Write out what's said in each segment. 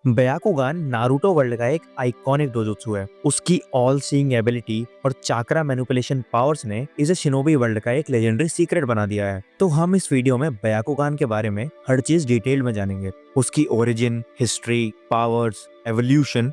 ब्याकुगान Naruto world का एक iconic डोजुत्सु है। उसकी ऑल सीइंग एबिलिटी और चाक्रा मैनिपुलेशन पावर्स ने इसे शिनोबी वर्ल्ड का एक लेजेंडरी सीक्रेट बना दिया है। तो हम इस वीडियो में ब्याकुगान के बारे में हर चीज डिटेल में जानेंगे। उसकी ओरिजिन, हिस्ट्री, पावर्स, एवोल्यूशन,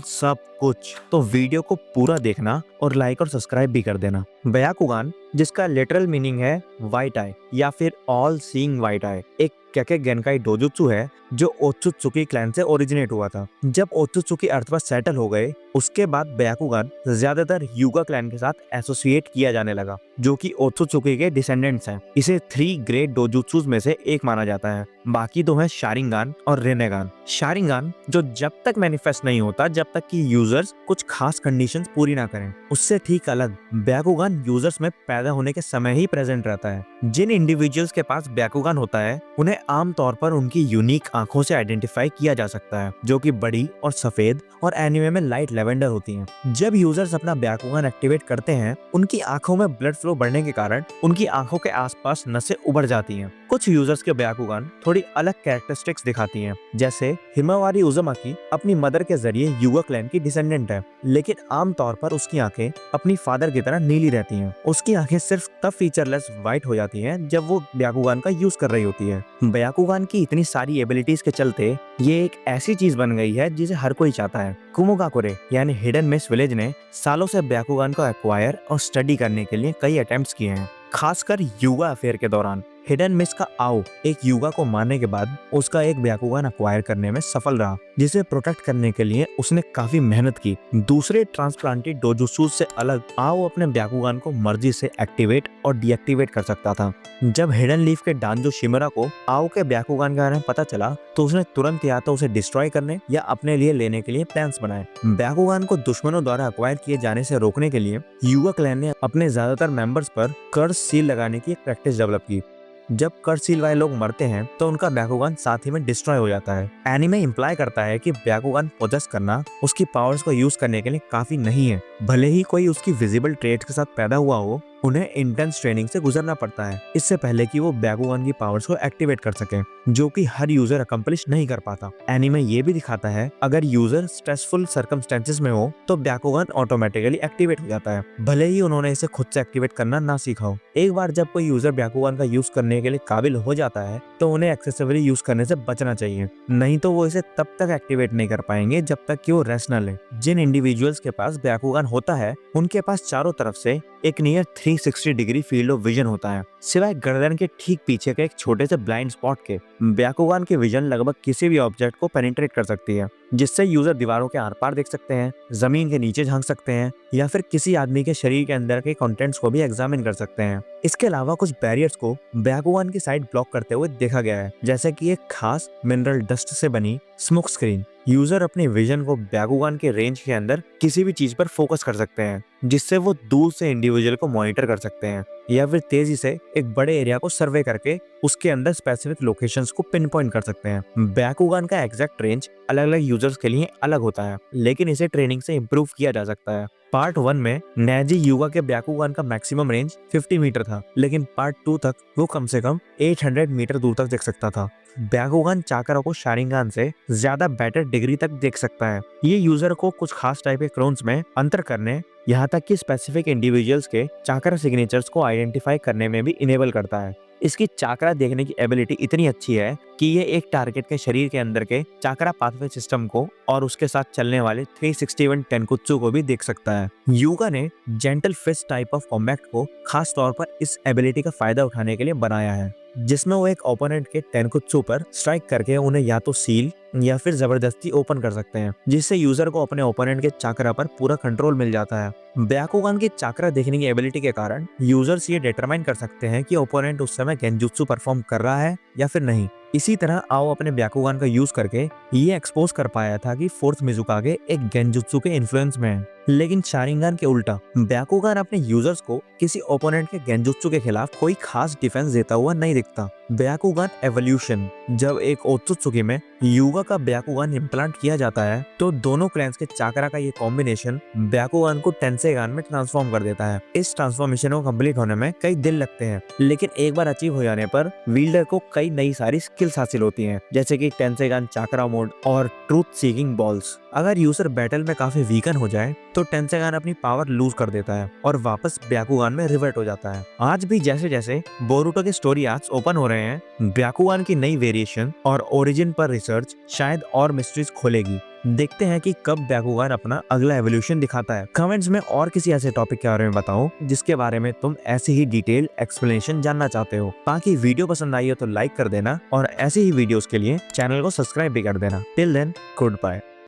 सब कुछ। तो वीडियो को पूरा देखना और लाइक और सब्सक्राइब भी कर देना। ब्याकुगान, जिसका लिटरल मीनिंग है व्हाइट आई या फिर ऑल सीइंग व्हाइट आई, एक केके गेनकाई डोजुत्सु है जो ओत्सुत्सुकी क्लैन से ओरिजिनेट हुआ था। जब ओत्सुत्सुकी अर्थ पर सेटल हो गए, उसके बाद ब्याकुगान ज्यादातर यूगा क्लैन के साथ एसोसिएट किया जाने लगा, जो कि ओत्सुत्सुकी के डिसेंडेंट्स हैं। इसे 3 ग्रेट डोजुत्सुस में से एक माना जाता है। बाकी दो है शारिंगान और रेनेगान। शारिंगान जो जब तक मैनिफेस्ट नहीं होता जब तक कि यूजर्स कुछ खास कंडीशंस पूरी ना करें। उससे ठीक अलग ब्याकुगान यूजर्स में पैदा होने के समय ही प्रेजेंट रहता है। जिन इंडिविजुअल्स के पास ब्याकुगान होता है, उन्हें आमतौर पर उनकी यूनिक आंखों से आइडेंटिफाई किया जा सकता है, जो कि बड़ी और सफेद और एनिमे में लाइट लेवेंडर होती हैं। जब यूजर्स अपना ब्याकुगान एक्टिवेट करते हैं, उनकी आंखों में ब्लड फ्लो बढ़ने के कारण उनकी आंखों के आसपास नसें उभर जाती हैं। कुछ यूजर्स के ब्याकुगान थोड़ी अलग कैरेक्टरिस्टिक्स दिखाती हैं, जैसे हिमावारी उज़ुमाकी अपनी मदर के जरिए यूगा क्लैन की डिसेंडेंट है, लेकिन आमतौर पर उसकी आंखें अपनी फादर की तरह नीली रहती हैं। उसकी आंखें सिर्फ तब फीचरलेस व्हाइट हो जाती हैं जब वो ब्याकुगान का यूज कर रही होती है। ब्याकुगान की इतनी सारी एबिलिटीज के चलते ये एक ऐसी चीज बन गई है जिसे हर कोई चाहता है। कुमोगाकुरे यानी हिडन मिस्ट विलेज ने सालों से ब्याकुगान को एक्वायर और स्टडी करने के लिए कई अटेम्प्ट्स किए हैं, खासकर यूगा अफेयर के दौरान। हिडन मिस्ट का आओ एक यूगा को मारने के बाद उसका एक ब्याकुगान अक्वायर करने में सफल रहा, जिसे प्रोटेक्ट करने के लिए उसने काफी मेहनत की। दूसरे ट्रांसप्लांटेड डोजुत्सु से अलग आओ अपने ब्याकुगान को मर्जी से एक्टिवेट और डीएक्टिवेट कर सकता था। जब हिडन लीफ के डांजो शिमरा को आओ के ब्याकुगान के बारे में पता चला, तो उसने तुरंत या तो उसे डिस्ट्रॉय करने या अपने लिए लेने के लिए प्लान्स बनाए। ब्याकुगान को दुश्मनों द्वारा अक्वायर किए जाने से रोकने के लिए यूगा क्लैन ने अपने ज्यादातर मेंबर्स पर कर्स सील लगाने की एक प्रैक्टिस डेवलप की। जब कर्स सील वाले लोग मरते हैं तो उनका ब्याकुगान साथ ही में डिस्ट्रॉय हो जाता है। एनीमे इंप्लाई करता है कि ब्याकुगान पोजेस करना उसकी पावर्स को यूज करने के लिए काफी नहीं है। भले ही कोई उसकी विजिबल ट्रेट्स के साथ पैदा हुआ हो, उन्हें इंटेंस ट्रेनिंग से गुजरना पड़ता है इससे पहले कि वो ब्याकुगान की पावर्स को एक्टिवेट कर सके, जो कि हर यूजर अकम्प्लिश नहीं कर पाता। एनीमे ये भी दिखाता है अगर यूजर स्ट्रेसफुल सर्कमस्टेंसेस में हो तो ब्याकुगान ऑटोमेटिकली एक्टिवेट हो जाता है, भले ही उन्होंने इसे खुद से एक्टिवेट करना ना सीखा हो। एक बार जब कोई यूजर ब्याकुगान का यूज करने के लिए काबिल हो जाता है तो उन्हें एक्सेसिवली यूज करने से बचना चाहिए, नहीं तो वो इसे तब तक एक्टिवेट नहीं कर पाएंगे जब तक कि वो रेस्ट न ले। जिन इंडिविजुअल्स के पास ब्याकुगान होता है, उनके पास चारों तरफ से एक near 360 degree field of vision होता है, सिवाय गर्दन के ठीक पीछे के एक छोटे से ब्लाइंड स्पॉट के। ब्याकुगान की विजन लगभग किसी भी ऑब्जेक्ट को पेनिट्रेट कर सकती है, जिससे यूजर दीवारों के आर पार देख सकते हैं, जमीन के नीचे झांक सकते हैं या फिर किसी आदमी के शरीर के अंदर के कंटेंट्स को भी एग्जामिन कर सकते हैं। इसके अलावा कुछ बैरियर्स को ब्याकुगान की साइड ब्लॉक करते हुए देखा गया है, जैसे कि एक खास मिनरल डस्ट से बनी स्मोक स्क्रीन। यूजर अपने विजन को ब्याकुगान के रेंज के अंदर किसी भी चीज पर फोकस कर सकते हैं, जिससे वो दूर से इंडिविजुअल को मॉनिटर कर सकते हैं या फिर तेजी से एक बड़े एरिया को सर्वे करके उसके अंदर स्पेसिफिक लोकेशंस को पिन पॉइंट कर सकते हैं। ब्याकुगान का एग्जैक्ट रेंज अलग अलग यूजर्स के लिए अलग होता है, लेकिन इसे ट्रेनिंग से इम्प्रूव किया जा सकता है। पार्ट 1 में नेजी यूगा के ब्याकुगान का मैक्सिमम रेंज 50 मीटर था, लेकिन पार्ट 2 तक वो कम से कम 800 मीटर दूर तक देख सकता था। ब्याकुगान चाकरा को शारिंगान से ज्यादा बेटर डिग्री तक देख सकता है। ये यूजर को कुछ खास टाइप के क्लोन्स में अंतर करने, यहाँ तक कि स्पेसिफिक इंडिविजुअल्स के चाकरा सिग्नेचर्स को आइडेंटिफाई करने में भी इनेबल करता है। इसकी चाकरा देखने की एबिलिटी इतनी अच्छी है कि ये एक टारगेट के शरीर के अंदर के चाकरा पाथवे सिस्टम को और उसके साथ चलने वाले 361 टेनकुत्सु को भी देख सकता है। यूगा ने gentle fist type of combat को खास तौर पर इस एबिलिटी का फायदा उठाने के लिए बनाया है, जिसमें वो एक ओपोनेंट के टेनकुत्सु पर स्ट्राइक करके उन्हें या तो सील या फिर जबरदस्ती ओपन कर सकते हैं, जिससे यूजर को अपने ओपोनेंट के चाकरा पर पूरा कंट्रोल मिल जाता है। ब्याकुगान की चाकरा देखने की एबिलिटी के कारण यूजर्स ये डिटरमाइन कर सकते हैं कि ओपोनेंट उस समय गेंजुत्सु परफॉर्म कर रहा है या फिर नहीं। इसी तरह आओ अपने ब्याकुगान का यूज करके ये एक्सपोज कर पाया था कि फोर्थ मिजुकागे एक गेंजुत्सु के इन्फ्लुएंस में है, लेकिन शारिंगान के उल्टा ब्याकुगान अपने यूजर्स को किसी ओपोनेंट के गेंजुत्सु के खिलाफ कोई खास डिफेंस देता हुआ नहीं दिखता। ब्याकुगान एवोल्यूशन। जब एक ओत्सुत्सुकी में युगा का ब्याकुगान इम्प्लांट किया जाता है तो दोनों क्लैंस के चाकरा का ये कॉम्बिनेशन ब्याकुगान को टेंसेगान में ट्रांसफॉर्म कर देता है। इस ट्रांसफॉर्मेशन को कंप्लीट होने में कई दिन लगते हैं, लेकिन एक बार अचीव हो जाने पर विल्डर को कई नई सारी स्किल्स हासिल होती हैं, जैसे कि टेंसेगान चाकरा मोड और ट्रूथ सीकिंग बॉल्स। अगर यूजर बैटल में काफी वीकन हो जाए तो टेंसेगान अपनी पावर लूज कर देता है और वापस ब्याकुगान में रिवर्ट हो जाता है। आज भी जैसे जैसे बोरुटो के स्टोरी आर्क्स ओपन हो रहे हैं, ब्याकुगान की नई वेरिएशन और ओरिजिन पर रिसर्च शायद और मिस्ट्रीज खोलेगी। देखते हैं कि कब ब्याकुगान अपना अगला एवोल्यूशन दिखाता है। कमेंट्स में और किसी ऐसे टॉपिक के बारे में बताओ जिसके बारे में तुम ऐसे ही डिटेल एक्सप्लेनेशन जानना चाहते हो। बाकी वीडियो पसंद आई हो तो लाइक कर देना और ऐसे ही वीडियोस के लिए चैनल को सब्सक्राइब भी कर देना। Till then, good bye.